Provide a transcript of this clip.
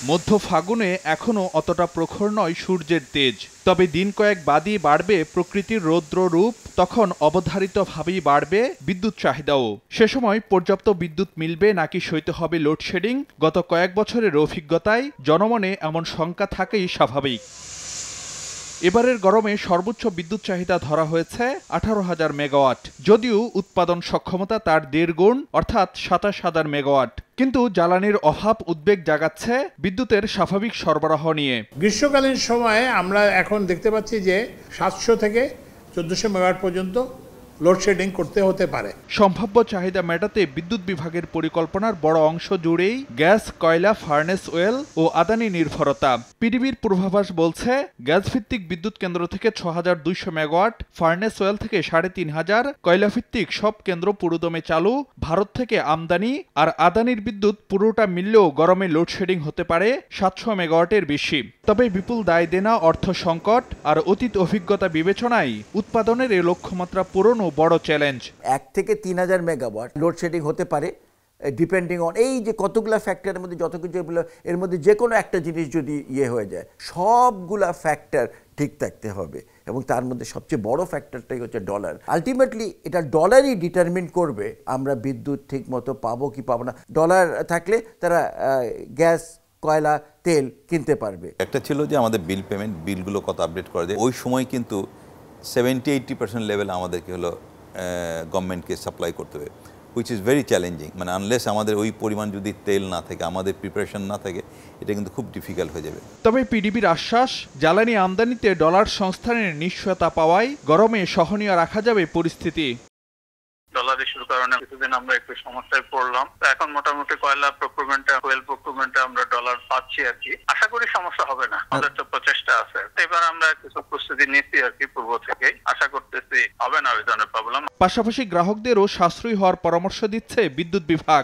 মধ্য ফাগুনে এখনো অতটা প্রখর নয় সূর্যের তেজ, তবে দিন কয়েক বাদই বাড়বে প্রকৃতির রৌদ্র রূপ। তখন অবধারিতভাবেই বাড়বে বিদ্যুৎ চাহিদাও। সে সময় পর্যাপ্ত বিদ্যুৎ মিলবে নাকি সইতে হবে লোডশেডিং, গত কয়েক বছরের অভিজ্ঞতায় জনমনে এমন শঙ্কা থাকেই স্বাভাবিক। এবারের গরমে সর্বোচ্চ বিদ্যুৎ চাহিদা ধরা হয়েছে 18,000 মেগাওয়াট, যদিও উৎপাদন সক্ষমতা তার 1.5 গুণ অর্থাৎ 27,000 মেগাওয়াট। কিন্তু জ্বালানির অভাব উদ্বেগ জাগাচ্ছে বিদ্যুতের স্বাভাবিক সরবরাহ নিয়ে। গ্রীষ্মকালীন সময়ে আমরা এখন দেখতে পাচ্ছি যে 700 থেকে 1400 মেগাওয়াট পর্যন্ত লোডশেডিং করতে হতে পারে। সম্ভাব্য চাহিদা মেটাতে বিদ্যুৎ বিভাগের পরিকল্পনার বড় অংশ জুড়েই গ্যাস, কয়লা, ফার্নেস ওয়েল ও আদানি নির্ভরতা। পিডিবির পূর্বাভাস বলছে, গ্যাস ভিত্তিক বিদ্যুৎ কেন্দ্র থেকে 6,200 মেগাওয়াট, ফার্নেস ওয়েল থেকে 3,500, কয়লা ভিত্তিক সব কেন্দ্র পুরোদমে চালু। ভারত থেকে আমদানি আর আদানির বিদ্যুৎ পুরোটা মিললেও গরমে লোডশেডিং হতে পারে 700 মেগাওয়াটের বেশি। তবে বিপুল দায় দেনা, অর্থ সংকট আর অতীত অভিজ্ঞতা বিবেচনায় উৎপাদনের এ লক্ষ্যমাত্রা পূরণ বড় চ্যালেঞ্জ। 1 থেকে 3,000 মেগাওয়াট লোডশেডিং হতে পারে, ডিপেন্ডিং অন এই যে কতগুলা ফ্যাক্টরের মধ্যে যত কিছু এর মধ্যে যে কোনো একটা জিনিস যদি হয়ে যায়, সবগুলা ফ্যাক্টর ঠিক থাকতে হবে। এবং তার মধ্যে সবচেয়ে বড় ফ্যাক্টরটাই হচ্ছে ডলার। আলটিমেটলি এটা ডলারই ডিটারমিন করবে আমরা বিদ্যুৎ ঠিক মতো পাবো কি পাবো না। ডলার থাকলে তারা গ্যাস, কয়লা, তেল কিনতে পারবে। একটা ছিল যে আমাদের বিল পেমেন্ট, বিলগুলো কত আপডেট করা যায়। ওই সময় কিন্তু 70-80% লেভেল আমাদেরকে হলো গভর্নমেন্টকে সাপ্লাই করতে হবে, হুইচ ইজ ভেরি চ্যালেঞ্জিং। মানে আনলেস আমাদের ওই পরিমাণ যদি তেল না থাকে, আমাদের প্রিপারেশন না থাকে, এটা কিন্তু খুব ডিফিকাল্ট হয়ে যাবে। তবে পিডিবির আশ্বাস, জ্বালানি আমদানিতে ডলার সংস্থানের নিশ্চয়তা পাওয়ায় গরমে সহনীয় রাখা যাবে পরিস্থিতি। ডলার ইস্যুর কারণে কিছুদিন আমরা একটু সমস্যায় পড়লাম। এখন মোটামুটি কয়লা প্রকুরমেন্টে, ওয়েল প্রকুরমেন্টে আমরা ডলার পাচ্ছি আর কি। আশা করি সমস্যা হবে না, আমাদের তো প্রচেষ্টা আছে। এবার আমরা কিছু প্রস্তুতি নিচ্ছি আর কি পূর্ব থেকেই। আশা করতেছি হবে না ওই ধরনের প্রবলেম। পাশাপাশি গ্রাহকদেরও সাশ্রয়ী হওয়ার পরামর্শ দিচ্ছে বিদ্যুৎ বিভাগ।